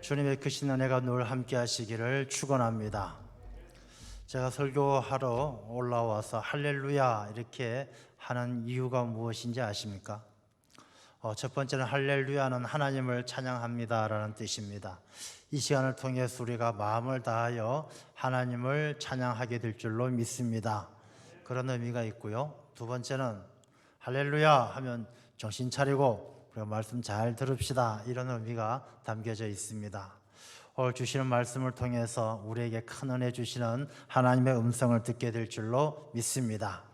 주님의 크신 은혜가 늘 함께 하시기를 축원합니다. 제가 설교하러 올라와서 할렐루야 이렇게 하는 이유가 무엇인지 아십니까? 첫 번째는 할렐루야는 하나님을 찬양합니다 라는 뜻입니다. 이 시간을 통해서 우리가 마음을 다하여 하나님을 찬양하게 될 줄로 믿습니다. 그런 의미가 있고요. 두 번째는 할렐루야 하면 정신 차리고 우리가 말씀 잘 들읍시다, 이런 의미가 담겨져 있습니다. 오늘 주시는 말씀을 통해서 우리에게 큰 은혜 주시는 하나님의 음성을 듣게 될 줄로 믿습니다.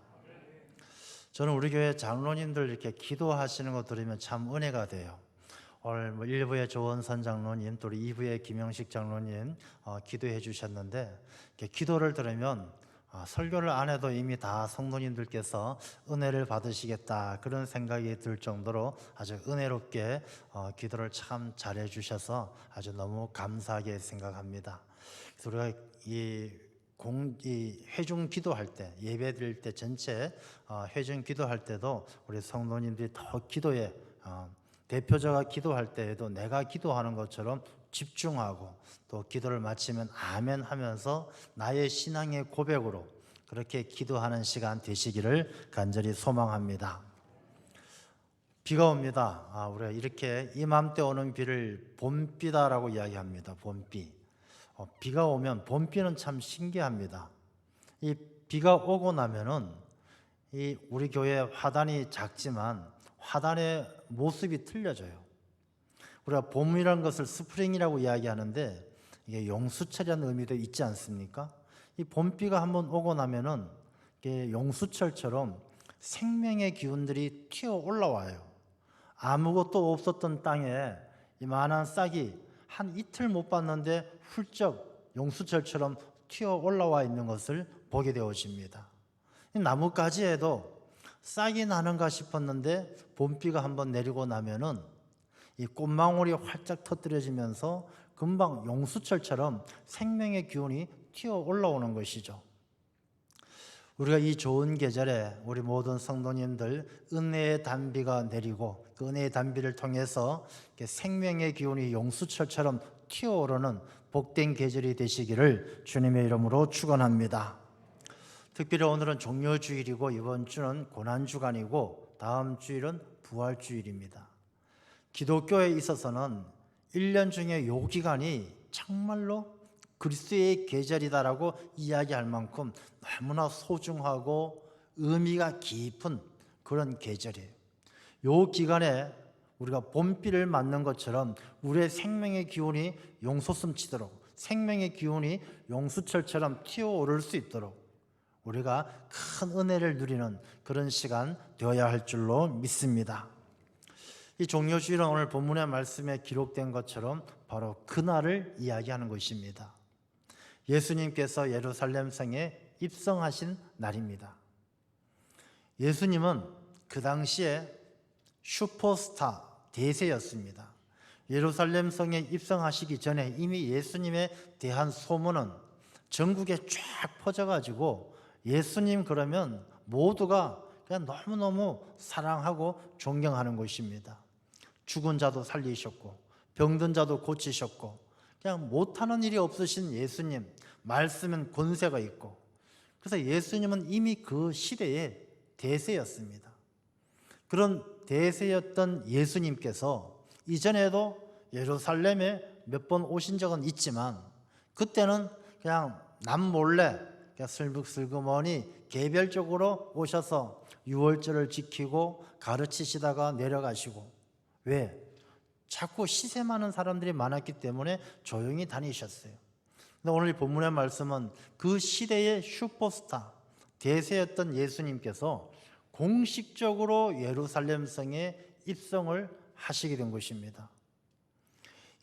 저는 우리 교회 장로님들 이렇게 기도하시는 거 들으면 참 은혜가 돼요. 오늘 1부의 조원선 장로님, 또 2부의 김영식 장로님 기도해 주셨는데, 이렇게 기도를 들으면 설교를 안 해도 이미 다 성도님들께서 은혜를 받으시겠다, 그런 생각이 들 정도로 아주 은혜롭게 기도를 참 잘해 주셔서 아주 너무 감사하게 생각합니다. 그래서 우리가 이 회중 기도할 때, 예배 드릴 때 전체 회중 기도할 때도 우리 성도님들이 더 기도에 대표자가 기도할 때에도 내가 기도하는 것처럼 집중하고, 또 기도를 마치면 아멘 하면서 나의 신앙의 고백으로 그렇게 기도하는 시간 되시기를 간절히 소망합니다. 비가 옵니다. 우리가 이렇게 이맘때 오는 비를 봄비다라고 이야기합니다. 봄비. 비가 오면, 봄비는 참 신기합니다. 이 비가 오고 나면은 이 우리 교회 화단이 작지만 화단의 모습이 틀려져요. 우리가 봄이라는 것을 스프링이라고 이야기하는데 이게 용수철이라는 의미도 있지 않습니까? 이 봄비가 한번 오고 나면은 이게 용수철처럼 생명의 기운들이 튀어 올라와요. 아무것도 없었던 땅에 이만한 싹이 한 이틀 못 봤는데 훌쩍 용수철처럼 튀어 올라와 있는 것을 보게 되어집니다. 나뭇가지에도 싹이 나는가 싶었는데 봄비가 한번 내리고 나면은 이 꽃망울이 활짝 터뜨려지면서 금방 용수철처럼 생명의 기운이 튀어 올라오는 것이죠. 우리가 이 좋은 계절에 우리 모든 성도님들 은혜의 단비가 내리고, 그 은혜의 단비를 통해서 생명의 기운이 용수철처럼 튀어오르는 복된 계절이 되시기를 주님의 이름으로 축원합니다. 특별히 오늘은 종료주일이고 이번 주는 고난주간이고 다음 주일은 부활주일입니다. 기독교에 있어서는 1년 중에 요 기간이 정말로 그리스도의 계절이다라고 이야기할 만큼 너무나 소중하고 의미가 깊은 그런 계절이에요. 요 기간에 우리가 봄비를 맞는 것처럼 우리의 생명의 기운이 용솟음치도록, 생명의 기운이 용수철처럼 튀어오를 수 있도록 우리가 큰 은혜를 누리는 그런 시간 되어야 할 줄로 믿습니다. 이 종료주일은 오늘 본문의 말씀에 기록된 것처럼 바로 그날을 이야기하는 것입니다. 예수님께서 예루살렘 성에 입성하신 날입니다. 예수님은 그 당시에 슈퍼스타, 대세였습니다. 예루살렘 성에 입성하시기 전에 이미 예수님에 대한 소문은 전국에 쫙 퍼져가지고 예수님 그러면 모두가 그냥 너무너무 사랑하고 존경하는 것입니다. 죽은 자도 살리셨고 병든 자도 고치셨고 그냥 못하는 일이 없으신 예수님, 말씀은 권세가 있고, 그래서 예수님은 이미 그 시대의 대세였습니다. 그런 대세였던 예수님께서 이전에도 예루살렘에 몇 번 오신 적은 있지만 그때는 그냥 남몰래 그냥 슬금슬금하니 개별적으로 오셔서 유월절을 지키고 가르치시다가 내려가시고, 왜? 자꾸 시세 많은 사람들이 많았기 때문에 조용히 다니셨어요. 근데 오늘 이 본문의 말씀은 그 시대의 슈퍼스타, 대세였던 예수님께서 공식적으로 예루살렘 성에 입성을 하시게 된 것입니다.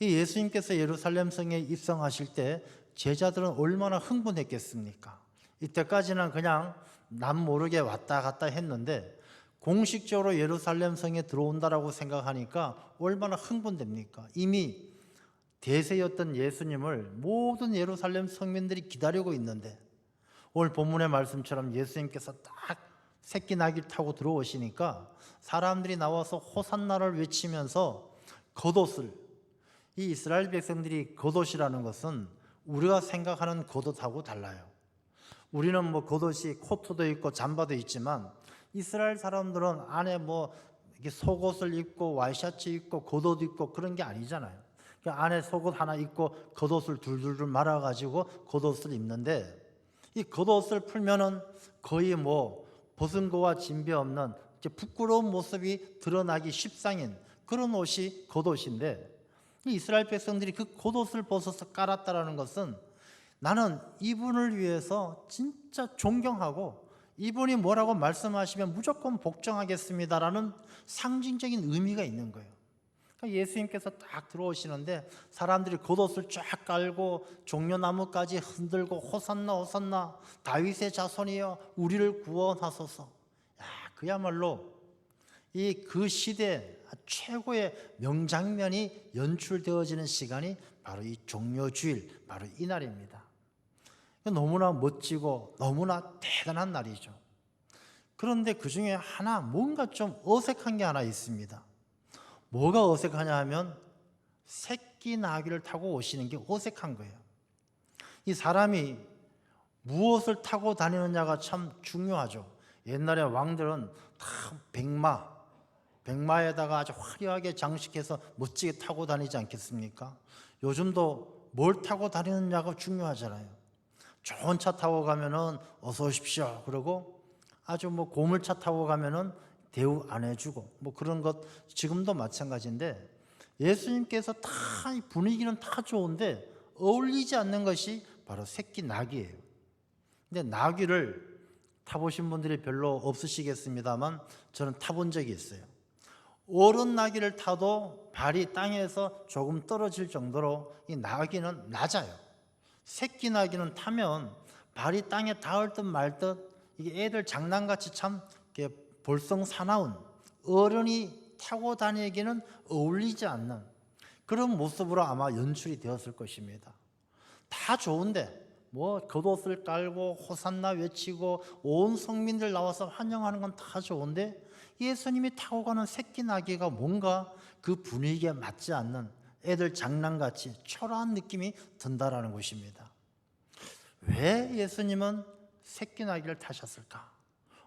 이 예수님께서 예루살렘 성에 입성하실 때 제자들은 얼마나 흥분했겠습니까? 이때까지는 그냥 남 모르게 왔다 갔다 했는데 공식적으로 예루살렘 성에 들어온다라고 생각하니까 얼마나 흥분됩니까? 이미 대세였던 예수님을 모든 예루살렘 성민들이 기다리고 있는데, 오늘 본문의 말씀처럼 예수님께서 딱 새끼 나귀 타고 들어오시니까 사람들이 나와서 호산나를 외치면서 겉옷을, 이 이스라엘 백성들이 겉옷이라는 것은 우리가 생각하는 겉옷하고 달라요. 우리는 뭐 겉옷이 코트도 있고 잠바도 있지만 이스라엘 사람들은 안에 뭐 이렇게 속옷을 입고 와이셔츠 입고 겉옷 입고 그런 게 아니잖아요. 그 안에 속옷 하나 입고 겉옷을 둘둘둘 말아가지고 겉옷을 입는데, 이 겉옷을 풀면은 거의 뭐 벗은 거와 진배 없는 부끄러운 모습이 드러나기 십상인 그런 옷이 겉옷인데, 이 이스라엘 백성들이 그 겉옷을 벗어서 깔았다라는 것은 나는 이분을 위해서 진짜 존경하고 이분이 뭐라고 말씀하시면 무조건 복종하겠습니다라는 상징적인 의미가 있는 거예요. 그러니까 예수님께서 딱 들어오시는데 사람들이 겉옷을 쫙 깔고 종려나무까지 흔들고 호산나 호산나 다윗의 자손이여 우리를 구원하소서. 야, 그야말로 이 그 시대 최고의 명장면이 연출되어지는 시간이 바로 이 종려주일, 바로 이 날입니다. 너무나 멋지고 너무나 대단한 날이죠. 그런데 그 중에 하나 뭔가 좀 어색한 게 하나 있습니다. 뭐가 어색하냐 하면 새끼 나귀를 타고 오시는 게 어색한 거예요. 이 사람이 무엇을 타고 다니느냐가 참 중요하죠. 옛날에 왕들은 다 백마에다가 아주 화려하게 장식해서 멋지게 타고 다니지 않겠습니까? 요즘도 뭘 타고 다니느냐가 중요하잖아요. 좋은 차 타고 가면은 어서 오십시오 그러고, 아주 뭐 고물차 타고 가면은 대우 안 해주고, 뭐 그런 것 지금도 마찬가지인데, 예수님께서 다 이 분위기는 다 좋은데 어울리지 않는 것이 바로 새끼 나귀예요. 근데 나귀를 타보신 분들이 별로 없으시겠습니다만 저는 타본 적이 있어요. 어른 나귀를 타도 발이 땅에서 조금 떨어질 정도로 이 나귀는 낮아요. 새끼 나귀는 타면 발이 땅에 닿을 듯 말 듯, 이게 애들 장난같이 참 이렇게 볼썽사나운, 어른이 타고 다니기는 어울리지 않는 그런 모습으로 아마 연출이 되었을 것입니다. 다 좋은데 뭐 겉옷을 깔고 호산나 외치고 온 성민들 나와서 환영하는 건 다 좋은데, 예수님이 타고 가는 새끼 나귀가 뭔가 그 분위기에 맞지 않는 애들 장난같이 초라한 느낌이 든다라는 것입니다. 왜 예수님은 새끼 나귀를 타셨을까?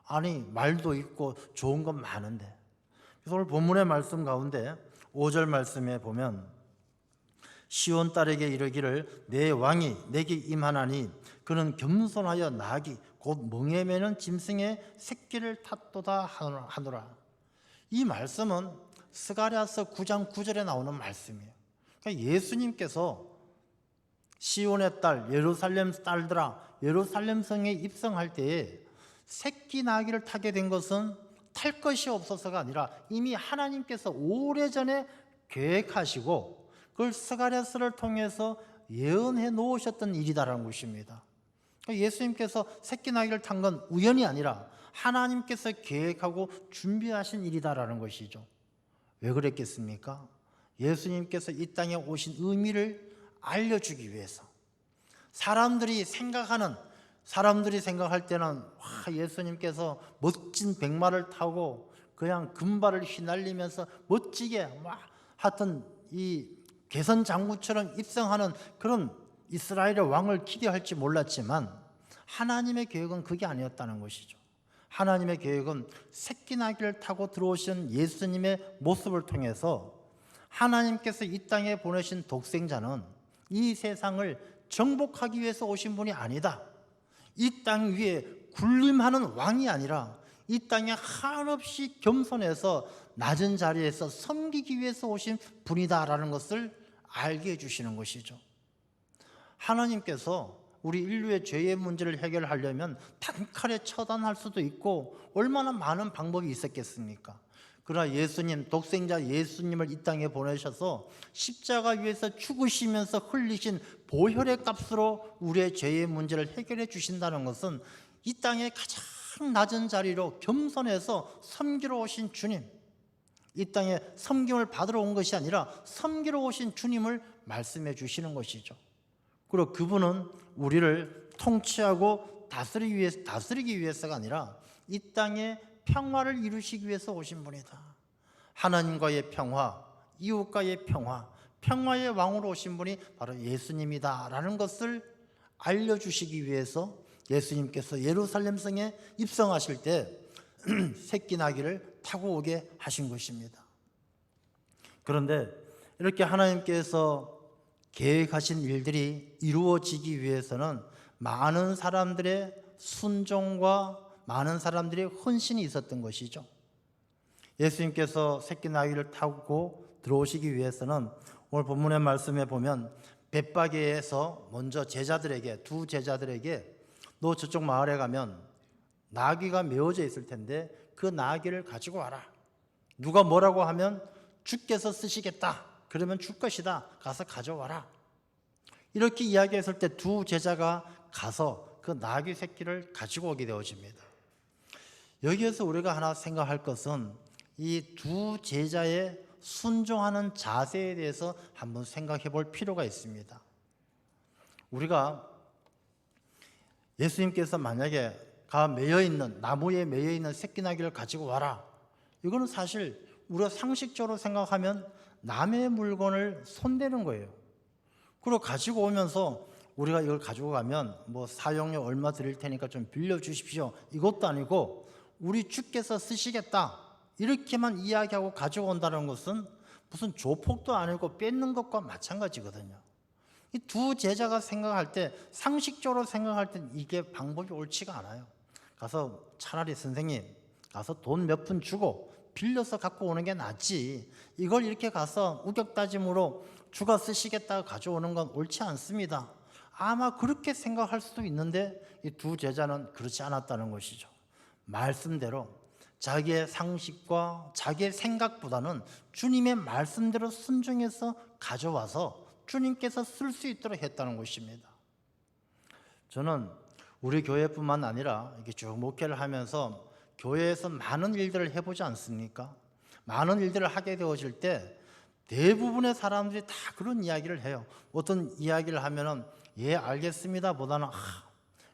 아니, 말도 있고 좋은 건 많은데. 그래서 오늘 본문의 말씀 가운데 5절 말씀에 보면, 시온 딸에게 이르기를 내 왕이 내게 임하나니 그는 겸손하여 나귀 곧 멍에 매는 짐승의 새끼를 탔도다 하노라. 이 말씀은 스가랴서 9장 9절에 나오는 말씀이에요. 그러니까 예수님께서 시온의 딸, 예루살렘 딸들아, 예루살렘 성에 입성할 때에 새끼 나귀를 타게 된 것은 탈 것이 없어서가 아니라 이미 하나님께서 오래전에 계획하시고 그걸 스가랴서를 통해서 예언해 놓으셨던 일이다라는 것입니다. 예수님께서 새끼 나귀를 탄 건 우연이 아니라 하나님께서 계획하고 준비하신 일이다라는 것이죠. 왜 그랬겠습니까? 예수님께서 이 땅에 오신 의미를 알려주기 위해서. 사람들이 생각할 때는 와, 예수님께서 멋진 백마를 타고 그냥 금발을 휘날리면서 멋지게 막 하여튼 이 개선 장구처럼 입성하는 그런 이스라엘의 왕을 기대할지 몰랐지만, 하나님의 계획은 그게 아니었다는 것이죠. 하나님의 계획은 새끼 나귀를 타고 들어오신 예수님의 모습을 통해서 하나님께서 이 땅에 보내신 독생자는 이 세상을 정복하기 위해서 오신 분이 아니다. 이 땅 위에 군림하는 왕이 아니라 이 땅에 한없이 겸손해서 낮은 자리에서 섬기기 위해서 오신 분이다라는 것을 알게 해주시는 것이죠. 하나님께서 우리 인류의 죄의 문제를 해결하려면 단칼에 처단할 수도 있고 얼마나 많은 방법이 있었겠습니까? 그러나 예수님, 독생자 예수님을 이 땅에 보내셔서 십자가 위에서 죽으시면서 흘리신 보혈의 값으로 우리의 죄의 문제를 해결해 주신다는 것은 이 땅에 가장 낮은 자리로 겸손해서 섬기러 오신 주님, 이 땅에 섬김을 받으러 온 것이 아니라 섬기러 오신 주님을 말씀해 주시는 것이죠. 그리고 그분은 우리를 통치하고 다스리기 위해서가 아니라 이 땅에 평화를 이루시기 위해서 오신 분이다. 하나님과의 평화, 이웃과의 평화, 평화의 왕으로 오신 분이 바로 예수님이다라는 것을 알려주시기 위해서 예수님께서 예루살렘 성에 입성하실 때 새끼 나귀를 타고 오게 하신 것입니다. 그런데 이렇게 하나님께서 계획하신 일들이 이루어지기 위해서는 많은 사람들의 순종과 많은 사람들의 헌신이 있었던 것이죠. 예수님께서 새끼 나귀를 타고 들어오시기 위해서는 오늘 본문의 말씀에 보면 벳바게에서 먼저 제자들에게, 두 제자들에게 너 저쪽 마을에 가면 나귀가 메어져 있을 텐데 그 나귀를 가지고 와라. 누가 뭐라고 하면 주께서 쓰시겠다. 그러면 줄 것이다. 가서 가져와라. 이렇게 이야기했을 때 두 제자가 가서 그 나귀 새끼를 가지고 오게 되어집니다. 여기에서 우리가 하나 생각할 것은 이 두 제자의 순종하는 자세에 대해서 한번 생각해 볼 필요가 있습니다. 우리가 예수님께서 만약에 나무에 매여 있는 새끼 나귀를 가지고 와라. 이거는 사실 우리가 상식적으로 생각하면 남의 물건을 손대는 거예요. 그리고 가지고 오면서 우리가 이걸 가지고 가면 뭐 사용료 얼마 드릴 테니까 좀 빌려주십시오. 이것도 아니고 우리 주께서 쓰시겠다. 이렇게만 이야기하고 가지고 온다는 것은 무슨 조폭도 아니고 뺏는 것과 마찬가지거든요. 이 두 제자가 생각할 때, 상식적으로 생각할 때 이게 방법이 옳지가 않아요. 가서 차라리 선생님 가서 돈 몇 푼 주고 빌려서 갖고 오는 게 낫지, 이걸 이렇게 가서 우격다짐으로 주가 쓰시겠다고 가져오는 건 옳지 않습니다. 아마 그렇게 생각할 수도 있는데 이 두 제자는 그렇지 않았다는 것이죠. 말씀대로 자기의 상식과 자기의 생각보다는 주님의 말씀대로 순종해서 가져와서 주님께서 쓸 수 있도록 했다는 것입니다. 저는 우리 교회뿐만 아니라 이렇게 쭉 목회를 하면서 교회에서 많은 일들을 해보지 않습니까? 많은 일들을 하게 되어질 때 대부분의 사람들이 다 그런 이야기를 해요. 어떤 이야기를 하면은 예 알겠습니다 보다는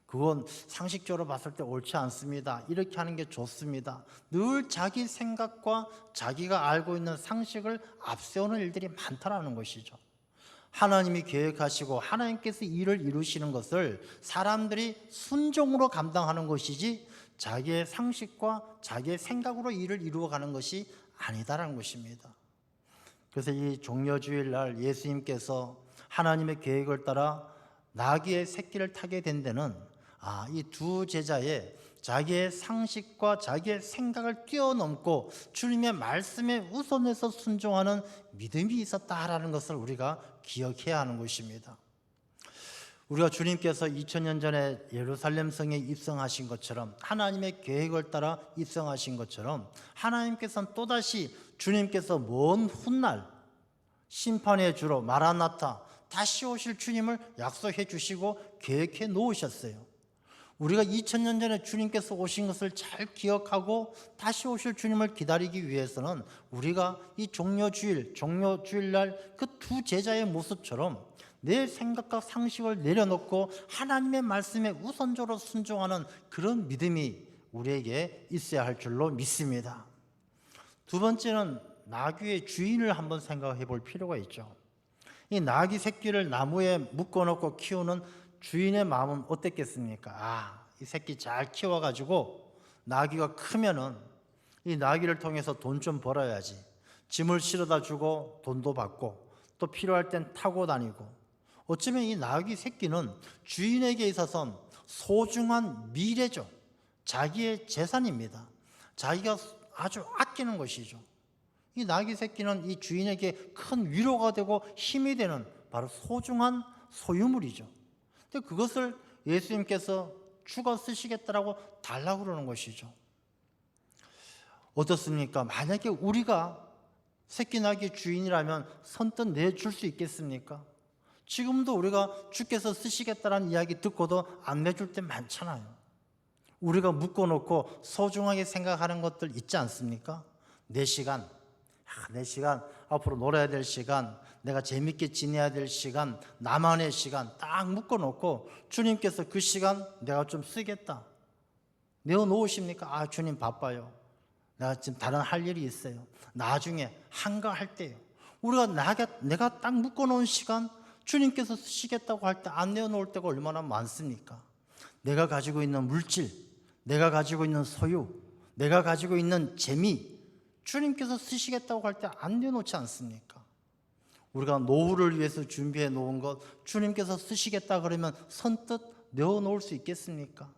그건 상식적으로 봤을 때 옳지 않습니다. 이렇게 하는 게 좋습니다. 늘 자기 생각과 자기가 알고 있는 상식을 앞세우는 일들이 많다라는 것이죠. 하나님이 계획하시고 하나님께서 일을 이루시는 것을 사람들이 순종으로 감당하는 것이지 자기의 상식과 자기의 생각으로 일을 이루어가는 것이 아니다라는 것입니다. 그래서 이 종려주일 날 예수님께서 하나님의 계획을 따라 나귀의 새끼를 타게 된 데는 이 두 제자의 자기의 상식과 자기의 생각을 뛰어넘고 주님의 말씀에 우선해서 순종하는 믿음이 있었다라는 것을 우리가 기억해야 하는 것입니다. 우리가 주님께서 2000년 전에 예루살렘 성에 입성하신 것처럼 하나님의 계획을 따라 입성하신 것처럼 하나님께서는 또다시 주님께서 먼 훗날 심판의 주로 마라나타 다시 오실 주님을 약속해 주시고 계획해 놓으셨어요. 우리가 2000년 전에 주님께서 오신 것을 잘 기억하고 다시 오실 주님을 기다리기 위해서는 우리가 이 종려주일날 그 두 제자의 모습처럼 내 생각과 상식을 내려놓고 하나님의 말씀에 우선적으로 순종하는 그런 믿음이 우리에게 있어야 할 줄로 믿습니다. 두 번째는 나귀의 주인을 한번 생각해 볼 필요가 있죠. 이 나귀 새끼를 나무에 묶어놓고 키우는 주인의 마음은 어땠겠습니까? 이 새끼 잘 키워가지고 나귀가 크면은 이 나귀를 통해서 돈 좀 벌어야지. 짐을 실어다 주고 돈도 받고 또 필요할 땐 타고 다니고. 어쩌면 이 나귀 새끼는 주인에게 있어서는 소중한 미래죠. 자기의 재산입니다. 자기가 아주 아끼는 것이죠. 이 나귀 새끼는 이 주인에게 큰 위로가 되고 힘이 되는 바로 소중한 소유물이죠. 근데 그것을 예수님께서 주가 쓰시겠다라고 달라고 그러는 것이죠. 어떻습니까? 만약에 우리가 새끼 나귀 주인이라면 선뜻 내줄 수 있겠습니까? 지금도 우리가 주께서 쓰시겠다라는 이야기 듣고도 안 내줄 때 많잖아요. 우리가 묶어놓고 소중하게 생각하는 것들 있지 않습니까? 내 시간, 앞으로 놀아야 될 시간, 내가 재밌게 지내야 될 시간, 나만의 시간 딱 묶어놓고 주님께서 그 시간 내가 좀 쓰겠다 내어놓으십니까? 주님 바빠요. 내가 지금 다른 할 일이 있어요. 나중에 한가할 때요. 우리가 내가 딱 묶어놓은 시간 주님께서 쓰시겠다고 할 때 안 내어놓을 때가 얼마나 많습니까? 내가 가지고 있는 물질, 내가 가지고 있는 소유, 내가 가지고 있는 재미, 주님께서 쓰시겠다고 할 때 안 내어놓지 않습니까? 우리가 노후를 위해서 준비해 놓은 것 주님께서 쓰시겠다 그러면 선뜻 내어놓을 수 있겠습니까?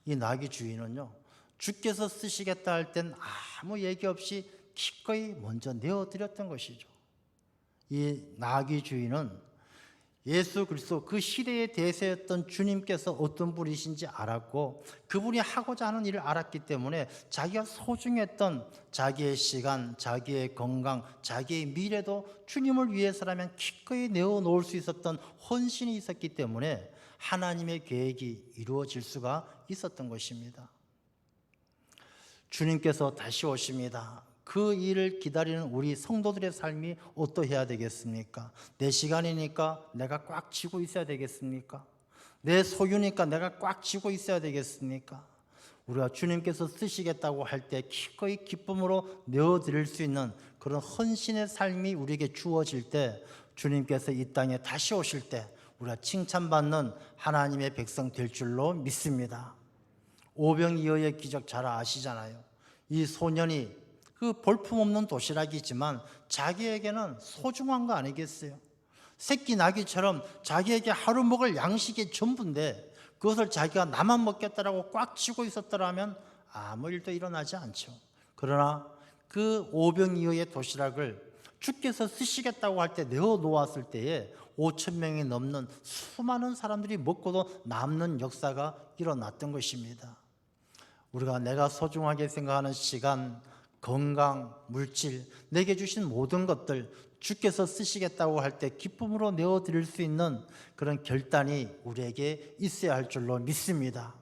이 나귀 주인은요, 주께서 쓰시겠다 할 땐 아무 얘기 없이 기꺼이 먼저 내어드렸던 것이죠. 이 나귀 주인은 예수 그리스도 그 시대의 대세였던 주님께서 어떤 분이신지 알았고 그분이 하고자 하는 일을 알았기 때문에 자기가 소중했던 자기의 시간, 자기의 건강, 자기의 미래도 주님을 위해서라면 기꺼이 내어놓을 수 있었던 헌신이 있었기 때문에 하나님의 계획이 이루어질 수가 있었던 것입니다. 주님께서 다시 오십니다. 그 일을 기다리는 우리 성도들의 삶이 어떠해야 되겠습니까? 내 시간이니까 내가 꽉 쥐고 있어야 되겠습니까? 내 소유니까 내가 꽉 쥐고 있어야 되겠습니까? 우리가 주님께서 쓰시겠다고 할 때 기꺼이 기쁨으로 내어드릴 수 있는 그런 헌신의 삶이 우리에게 주어질 때 주님께서 이 땅에 다시 오실 때 우리가 칭찬받는 하나님의 백성 될 줄로 믿습니다. 오병이어의 기적 잘 아시잖아요. 이 소년이 그 볼품없는 도시락이지만 자기에게는 소중한 거 아니겠어요? 새끼 나귀처럼 자기에게 하루 먹을 양식이 전부인데 그것을 자기가 나만 먹겠다라고 꽉 쥐고 있었더라면 아무 일도 일어나지 않죠. 그러나 그 오병이어의 도시락을 주께서 쓰시겠다고 할 때 내어놓았을 때에 5천 명이 넘는 수많은 사람들이 먹고도 남는 역사가 일어났던 것입니다. 우리가 내가 소중하게 생각하는 시간, 건강, 물질, 내게 주신 모든 것들 주께서 쓰시겠다고 할 때 기쁨으로 내어드릴 수 있는 그런 결단이 우리에게 있어야 할 줄로 믿습니다.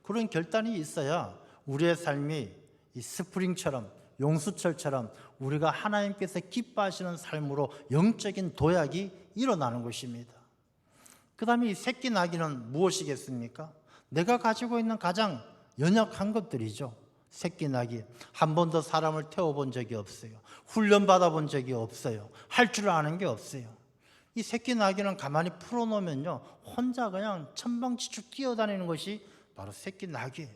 그런 결단이 있어야 우리의 삶이 이 스프링처럼 용수철처럼 우리가 하나님께서 기뻐하시는 삶으로 영적인 도약이 일어나는 것입니다. 그 다음에 이 새끼 나귀는 무엇이겠습니까? 내가 가지고 있는 가장 연약한 것들이죠. 새끼 나귀 한 번도 사람을 태워본 적이 없어요. 훈련 받아본 적이 없어요. 할 줄 아는 게 없어요. 이 새끼 나귀는 가만히 풀어놓으면요 혼자 그냥 천방지축 뛰어다니는 것이 바로 새끼 나귀예요.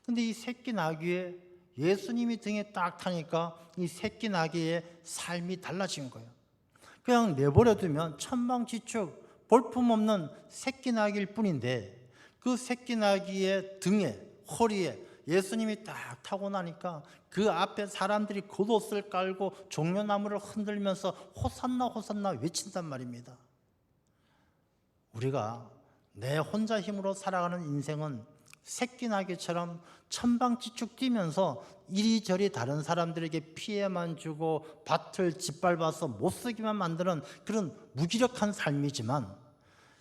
근데 이 새끼 나귀에 예수님이 등에 딱 타니까 이 새끼 나귀의 삶이 달라진 거예요. 그냥 내버려 두면 천방지축 볼품없는 새끼 나귀일 뿐인데 그 새끼 나귀의 등에 허리에 예수님이 딱 타고 나니까 그 앞에 사람들이 겉옷을 깔고 종려나무를 흔들면서 호산나 호산나 외친단 말입니다. 우리가 내 혼자 힘으로 살아가는 인생은 새끼 나귀처럼 천방지축 뛰면서 이리저리 다른 사람들에게 피해만 주고 밭을 짓밟아서 못쓰기만 만드는 그런 무기력한 삶이지만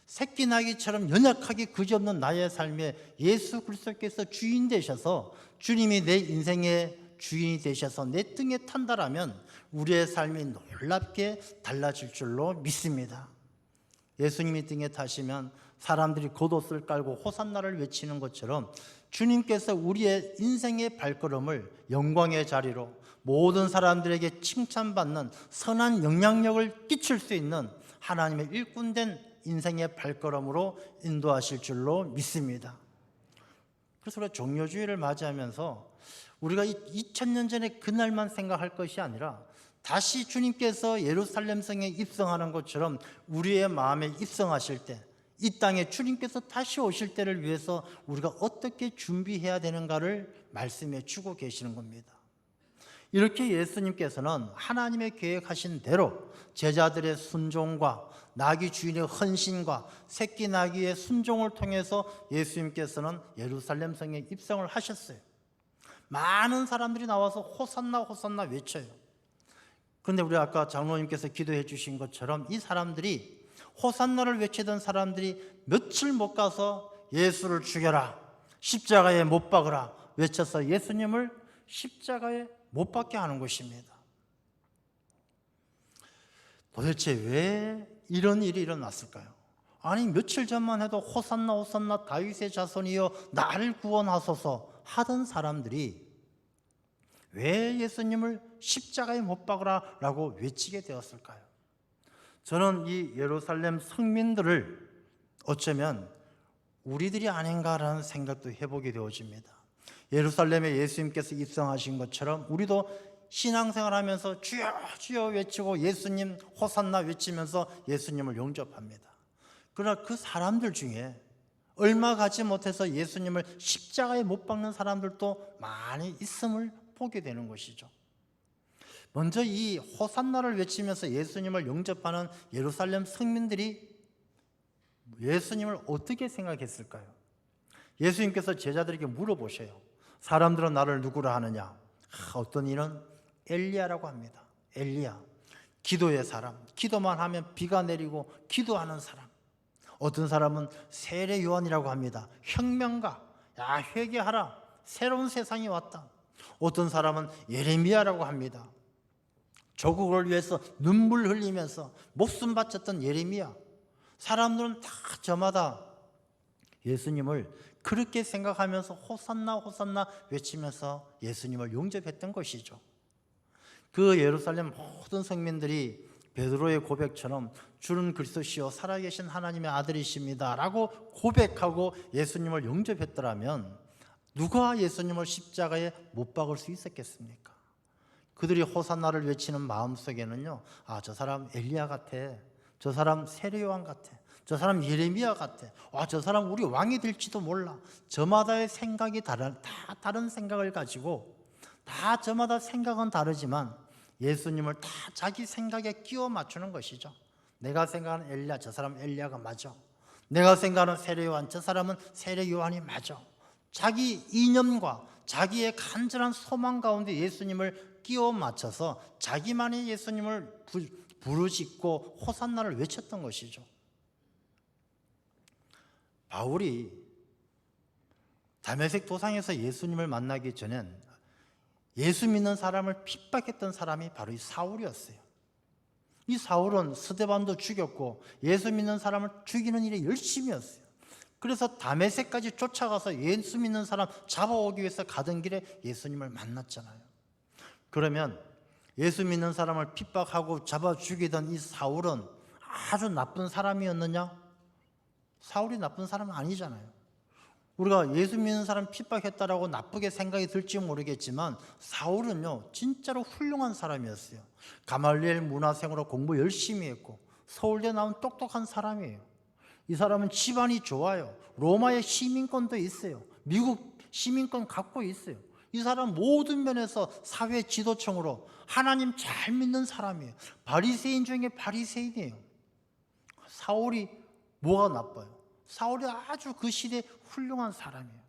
새끼 나귀처럼 연약하게 그지없는 나의 삶에 예수 그리스도께서 주인 되셔서 주님이 내 인생의 주인이 되셔서 내 등에 탄다라면 우리의 삶이 놀랍게 달라질 줄로 믿습니다. 예수님이 등에 타시면 사람들이 겉옷을 깔고 호산나를 외치는 것처럼 주님께서 우리의 인생의 발걸음을 영광의 자리로 모든 사람들에게 칭찬받는 선한 영향력을 끼칠 수 있는 하나님의 일꾼된 인생의 발걸음으로 인도하실 줄로 믿습니다. 그래서 우리가 종료주의를 맞이하면서 우리가 2000년 전에 그날만 생각할 것이 아니라 다시 주님께서 예루살렘 성에 입성하는 것처럼 우리의 마음에 입성하실 때 이 땅에 주님께서 다시 오실 때를 위해서 우리가 어떻게 준비해야 되는가를 말씀해 주고 계시는 겁니다. 이렇게 예수님께서는 하나님의 계획하신 대로 제자들의 순종과 나귀 주인의 헌신과 새끼 나귀의 순종을 통해서 예수님께서는 예루살렘 성에 입성을 하셨어요. 많은 사람들이 나와서 호산나 호산나 외쳐요. 그런데 우리 아까 장로님께서 기도해 주신 것처럼 이 사람들이 호산나를 외치던 사람들이 며칠 못 가서 예수를 죽여라, 십자가에 못 박으라 외쳐서 예수님을 십자가에 못 박게 하는 것입니다. 도대체 왜 이런 일이 일어났을까요? 아니 며칠 전만 해도 호산나 호산나 다윗의 자손이여 나를 구원하소서 하던 사람들이 왜 예수님을 십자가에 못 박으라라고 외치게 되었을까요? 저는 이 예루살렘 성민들을 어쩌면 우리들이 아닌가라는 생각도 해보게 되어집니다. 예루살렘에 예수님께서 입성하신 것처럼 우리도 신앙생활하면서 주여 주여 외치고 예수님 호산나 외치면서 예수님을 영접합니다. 그러나 그 사람들 중에 얼마 가지 못해서 예수님을 십자가에 못 박는 사람들도 많이 있음을 보게 되는 것이죠. 먼저 이 호산나를 외치면서 예수님을 영접하는 예루살렘 성민들이 예수님을 어떻게 생각했을까요? 예수님께서 제자들에게 물어보셔요. 사람들은 나를 누구라 하느냐? 어떤 이는 엘리야라고 합니다. 엘리야, 기도의 사람, 기도만 하면 비가 내리고 기도하는 사람. 어떤 사람은 세례 요한이라고 합니다. 혁명가, 야 회개하라, 새로운 세상이 왔다. 어떤 사람은 예레미야라고 합니다. 조국을 위해서 눈물 흘리면서 목숨 바쳤던 예레미야. 사람들은 다 저마다 예수님을 그렇게 생각하면서 호산나 호산나 외치면서 예수님을 영접했던 것이죠. 그 예루살렘 모든 성민들이 베드로의 고백처럼 주는 그리스도시요 살아계신 하나님의 아들이십니다 라고 고백하고 예수님을 영접했더라면 누가 예수님을 십자가에 못 박을 수 있었겠습니까? 그들이 호산나를 외치는 마음속에는요, 아, 저 사람 엘리야 같아, 저 사람 세례 요한 같아, 저 사람 예레미야 같아, 아, 저 사람 우리 왕이 될지도 몰라. 저마다의 생각이 다 다른 생각을 가지고 다 저마다 생각은 다르지만 예수님을 다 자기 생각에 끼워 맞추는 것이죠. 내가 생각하는 엘리야, 저 사람 엘리야가 맞아. 내가 생각하는 세례 요한, 저 사람은 세례 요한이 맞아. 자기 이념과 자기의 간절한 소망 가운데 예수님을 끼워 맞춰서 자기만의 예수님을 부르짖고 호산나를 외쳤던 것이죠. 바울이 다메섹 도상에서 예수님을 만나기 전엔 예수 믿는 사람을 핍박했던 사람이 바로 이 사울이었어요. 이 사울은 스데반도 죽였고 예수 믿는 사람을 죽이는 일에 열심히 했어요. 그래서 다메섹까지 쫓아가서 예수 믿는 사람 잡아오기 위해서 가던 길에 예수님을 만났잖아요. 그러면 예수 믿는 사람을 핍박하고 잡아 죽이던 이 사울은 아주 나쁜 사람이었느냐? 사울이 나쁜 사람은 아니잖아요. 우리가 예수 믿는 사람 핍박했다라고 나쁘게 생각이 들지 모르겠지만 사울은요 진짜로 훌륭한 사람이었어요. 가말리엘 문화생으로 공부 열심히 했고 서울대 나온 똑똑한 사람이에요. 이 사람은 집안이 좋아요. 로마의 시민권도 있어요. 미국 시민권 갖고 있어요. 이 사람 모든 면에서 사회 지도층으로 하나님 잘 믿는 사람이에요. 바리새인 중에 바리새인이에요. 사울이 뭐가 나빠요? 사울이 아주 그 시대에 훌륭한 사람이에요.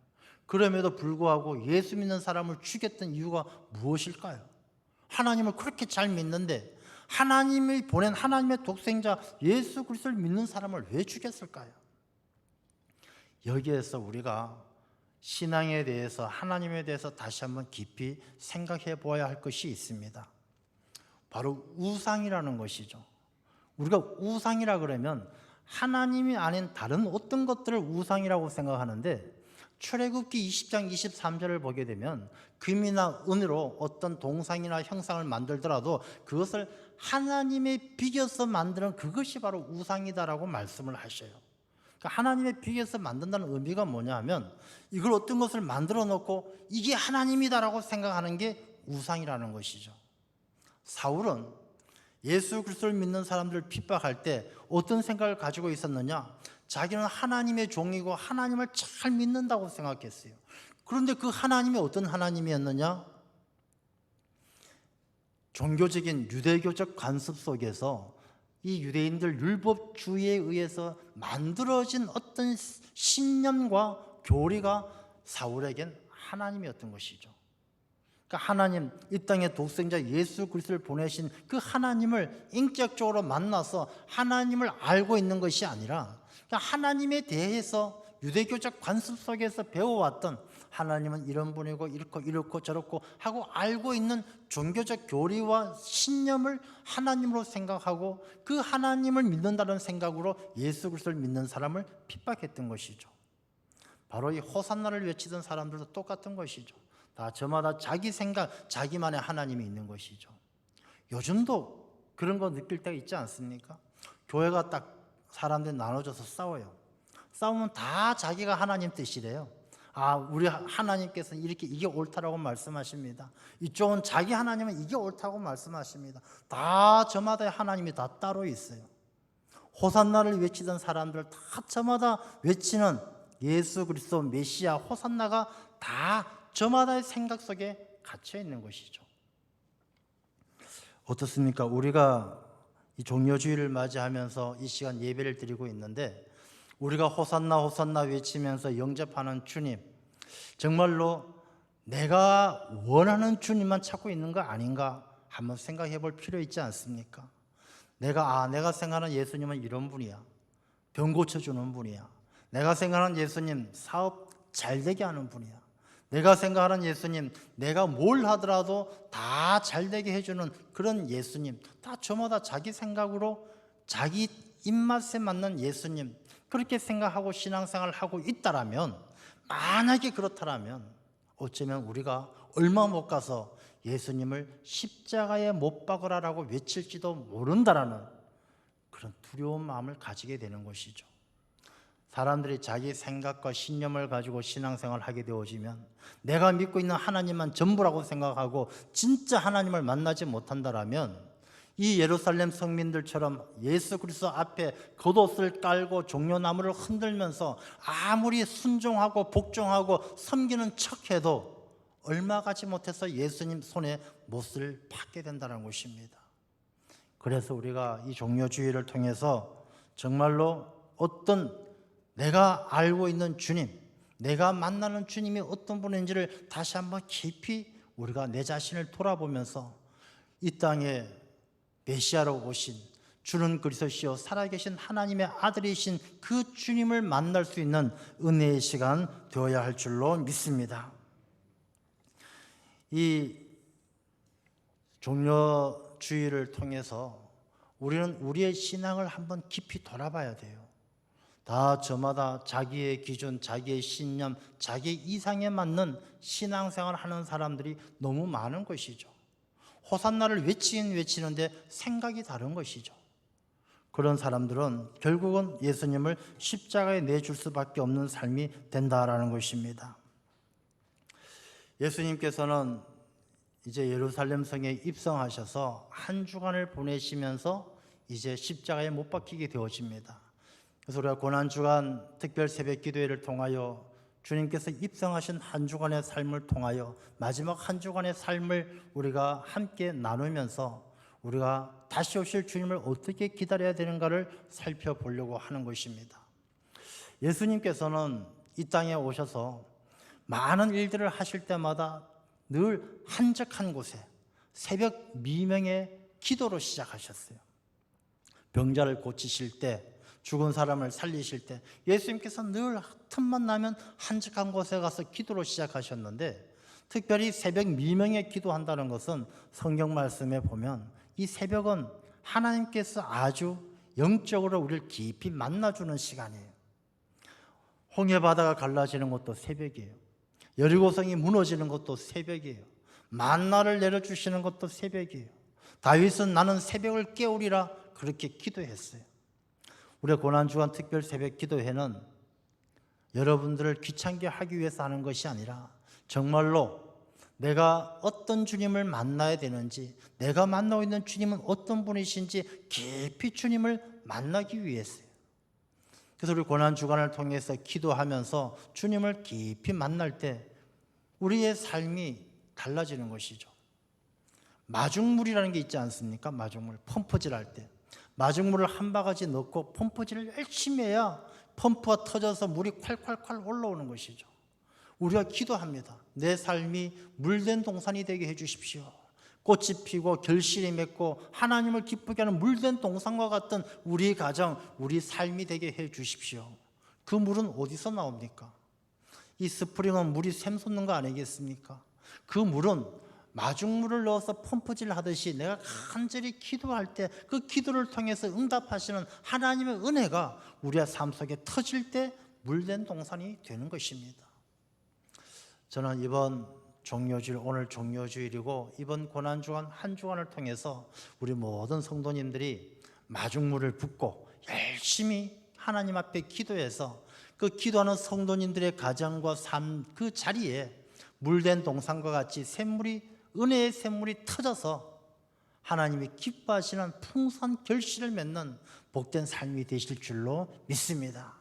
그럼에도 불구하고 예수 믿는 사람을 죽였던 이유가 무엇일까요? 하나님을 그렇게 잘 믿는데 하나님이 보낸 하나님의 독생자 예수 그리스도를 믿는 사람을 왜 죽였을까요? 여기에서 우리가 신앙에 대해서 하나님에 대해서 다시 한번 깊이 생각해 보아야 할 것이 있습니다. 바로 우상이라는 것이죠. 우리가 우상이라 그러면 하나님이 아닌 다른 어떤 것들을 우상이라고 생각하는데 출애굽기 20장 23절을 보게 되면 금이나 은으로 어떤 동상이나 형상을 만들더라도 그것을 하나님의 비교서 만드는 그것이 바로 우상이다라고 말씀을 하셔요. 그러니까 하나님의 비교서 만든다는 의미가 뭐냐 하면 이걸 어떤 것을 만들어 놓고 이게 하나님이다라고 생각하는 게 우상이라는 것이죠. 사울은 예수 그리스도를 믿는 사람들을 핍박할 때 어떤 생각을 가지고 있었느냐? 자기는 하나님의 종이고 하나님을 잘 믿는다고 생각했어요. 그런데 그 하나님이 어떤 하나님이었느냐? 종교적인 유대교적 관습 속에서 이 유대인들 율법주의에 의해서 만들어진 어떤 신념과 교리가 사울에겐 하나님이었던 것이죠. 그러니까 하나님, 이 땅에 독생자 예수 그리스도를 보내신 그 하나님을 인격적으로 만나서 하나님을 알고 있는 것이 아니라 하나님에 대해서 유대교적 관습 속에서 배워왔던 하나님은 이런 분이고 이렇고 저렇고 하고 알고 있는 종교적 교리와 신념을 하나님으로 생각하고 그 하나님을 믿는다는 생각으로 예수 그리스도를 믿는 사람을 핍박했던 것이죠. 바로 이 호산나를 외치던 사람들도 똑같은 것이죠. 다 저마다 자기 생각, 자기만의 하나님이 있는 것이죠. 요즘도 그런 거 느낄 때가 있지 않습니까? 교회가 딱 사람들이 나눠져서 싸워요. 싸우면 다 자기가 하나님 뜻이래요. 우리 하나님께서는 이게 옳다라고 말씀하십니다. 이쪽은 자기 하나님은 이게 옳다고 말씀하십니다. 다 저마다의 하나님이 다 따로 있어요. 호산나를 외치던 사람들 다 저마다 외치는 예수 그리스도 메시아 호산나가 다 저마다의 생각 속에 갇혀 있는 것이죠. 어떻습니까? 우리가 이 종료주일을 맞이하면서 이 시간 예배를 드리고 있는데, 우리가 호산나 호산나 외치면서 영접하는 주님, 정말로 내가 원하는 주님만 찾고 있는 거 아닌가 한번 생각해 볼 필요 있지 않습니까? 내가 생각하는 예수님은 이런 분이야. 병 고쳐주는 분이야. 내가 생각하는 예수님 사업 잘 되게 하는 분이야. 내가 생각하는 예수님, 내가 뭘 하더라도 다 잘 되게 해주는 그런 예수님, 다 저마다 자기 생각으로 자기 입맛에 맞는 예수님, 그렇게 생각하고 신앙생활을 하고 있다라면, 만약에 그렇다라면 어쩌면 우리가 얼마 못 가서 예수님을 십자가에 못 박으라라고 외칠지도 모른다라는 그런 두려운 마음을 가지게 되는 것이죠. 사람들이 자기 생각과 신념을 가지고 신앙생활을 하게 되어지면, 내가 믿고 있는 하나님만 전부라고 생각하고 진짜 하나님을 만나지 못한다라면, 이 예루살렘 성민들처럼 예수 그리스도 앞에 겉옷을 깔고 종려나무를 흔들면서 아무리 순종하고 복종하고 섬기는 척해도 얼마 가지 못해서 예수님 손에 못을 받게 된다는 것입니다. 그래서 우리가 이 종료주의를 통해서 정말로 어떤 내가 알고 있는 주님, 내가 만나는 주님이 어떤 분인지를 다시 한번 깊이 우리가 내 자신을 돌아보면서 이 땅에 메시아로 오신 주는 그리스도시요 살아계신 하나님의 아들이신 그 주님을 만날 수 있는 은혜의 시간 되어야 할 줄로 믿습니다. 이 종료주의를 통해서 우리는 우리의 신앙을 한번 깊이 돌아봐야 돼요. 다 저마다 자기의 기준, 자기의 신념, 자기 이상에 맞는 신앙생활을 하는 사람들이 너무 많은 것이죠. 호산나를 외치긴 외치는데 생각이 다른 것이죠. 그런 사람들은 결국은 예수님을 십자가에 내줄 수밖에 없는 삶이 된다라는 것입니다. 예수님께서는 이제 예루살렘 성에 입성하셔서 한 주간을 보내시면서 이제 십자가에 못 박히게 되어집니다. 그래서 우리가 고난주간 특별 새벽 기도회를 통하여 주님께서 입성하신 한 주간의 삶을 통하여 마지막 한 주간의 삶을 우리가 함께 나누면서 우리가 다시 오실 주님을 어떻게 기다려야 되는가를 살펴보려고 하는 것입니다. 예수님께서는 이 땅에 오셔서 많은 일들을 하실 때마다 늘 한적한 곳에 새벽 미명의 기도로 시작하셨어요. 병자를 고치실 때, 죽은 사람을 살리실 때 예수님께서 늘 틈만 나면 한적한 곳에 가서 기도로 시작하셨는데, 특별히 새벽 미명에 기도한다는 것은 성경 말씀에 보면 이 새벽은 하나님께서 아주 영적으로 우리를 깊이 만나주는 시간이에요. 홍해바다가 갈라지는 것도 새벽이에요. 여리고성이 무너지는 것도 새벽이에요. 만나를 내려주시는 것도 새벽이에요. 다윗은 나는 새벽을 깨우리라 그렇게 기도했어요. 우리가 고난주간 특별 새벽 기도회는 여러분들을 귀찮게 하기 위해서 하는 것이 아니라 정말로 내가 어떤 주님을 만나야 되는지, 내가 만나고 있는 주님은 어떤 분이신지 깊이 주님을 만나기 위해서요. 그래서 우리 고난주간을 통해서 기도하면서 주님을 깊이 만날 때 우리의 삶이 달라지는 것이죠. 마중물이라는 게 있지 않습니까? 마중물, 펌프질 할 때 마중물을 한 바가지 넣고 펌프질을 열심히 해야 펌프가 터져서 물이 콸콸콸 올라오는 것이죠. 우리가 기도합니다. 내 삶이 물된 동산이 되게 해주십시오. 꽃이 피고 결실이 맺고 하나님을 기쁘게 하는 물된 동산과 같은 우리 가정, 우리 삶이 되게 해주십시오. 그 물은 어디서 나옵니까? 이 스프링은 물이 샘솟는 거 아니겠습니까? 그 물은 마중물을 넣어서 펌프질 하듯이 내가 간절히 기도할 때 그 기도를 통해서 응답하시는 하나님의 은혜가 우리의 삶 속에 터질 때 물된 동산이 되는 것입니다. 저는 이번 종료주일, 오늘 종료주일이고 이번 고난주간 한 주간을 통해서 우리 모든 성도님들이 마중물을 붓고 열심히 하나님 앞에 기도해서 그 기도하는 성도님들의 가정과 삶 그 자리에 물된 동산과 같이 샘물이, 은혜의 샘물이 터져서 하나님이 기뻐하시는 풍성한 결실을 맺는 복된 삶이 되실 줄로 믿습니다.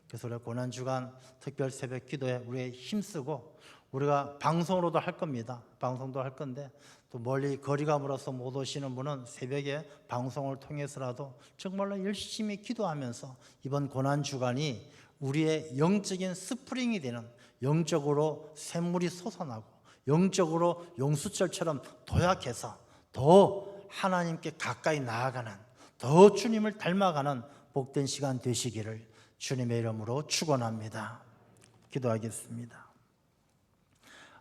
그래서 우리가 고난주간 특별 새벽 기도에 우리가 힘쓰고, 우리가 방송으로도 할 겁니다. 방송도 할 건데 또 멀리 거리가 멀어서 못 오시는 분은 새벽에 방송을 통해서라도 정말로 열심히 기도하면서 이번 고난주간이 우리의 영적인 스프링이 되는, 영적으로 샘물이 솟아나고 영적으로 용수철처럼 도약해서 더 하나님께 가까이 나아가는, 더 주님을 닮아가는 복된 시간 되시기를 주님의 이름으로 축원합니다. 기도하겠습니다.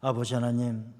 아버지 하나님,